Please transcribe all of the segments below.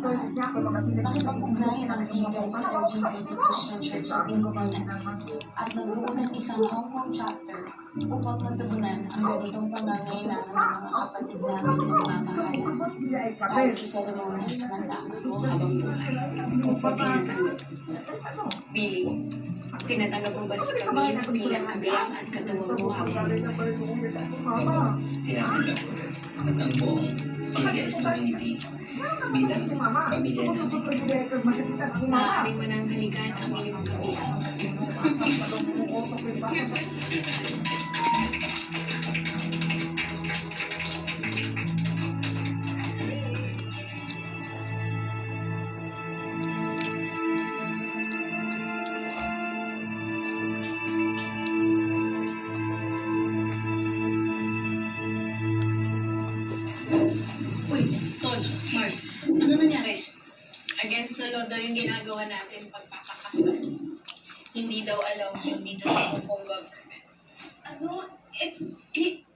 nakipag-ugnayan ang vegan sa LGBT Christian Church sa Pilipinas at nagbuo ng isang Hong Kong chapter upang matugunan ang ganitong pangangailangan ng mga kapatid namin nagmamahalan kahit sa seremonyas man lamang o habang buhay. Kapag Billy, tinatanggap mo ba si Camille bilang kagayang at katuwang mo habang buhay? Tinatanggap ko at ang buong GLS community bilang pamilya namin. Maaari mo nang halikan ang iyong kabilang. Uy, Tol, Mars, ano nangyari? Against the law daw yung ginagawa natin pagpapakasal. Hindi daw allowed yun dito sa Hong Kong government. Ano,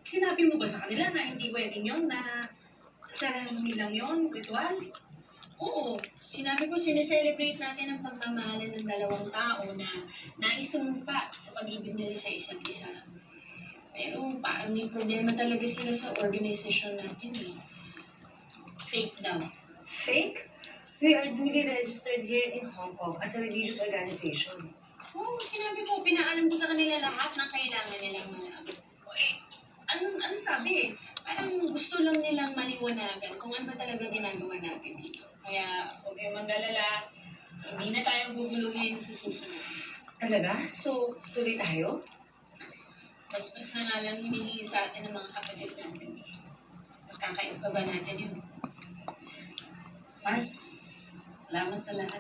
sinabi mo ba sa kanila na hindi wedding yon, na ceremony lang yon, ritual? Oo, sinabi ko sineselebrate natin ang pagmamahalan ng dalawang tao na naisumpa sa pag-ibig nila sa isa't isa. Pero parang may problema talaga sila sa organisasyon natin eh. Fake daw. Fake? We are duly registered here in Hong Kong as a religious organization. Oo, sinabi ko, pinaalam ko sa kanila lahat ng kailangan nilang malaman. Ano sabi? Parang gusto lang nilang maliwanagan kung ano ba talaga ginagawa natin dito. Kaya huwag kayong mag-alala, hindi na tayo guguluhin sa susunod. Talaga? So, tuloy tayo? Mas na nga lang hinihingi sa atin ng mga kapatid natin eh. Magkakait pa ba natin yun? Mars, salamat sa lahat.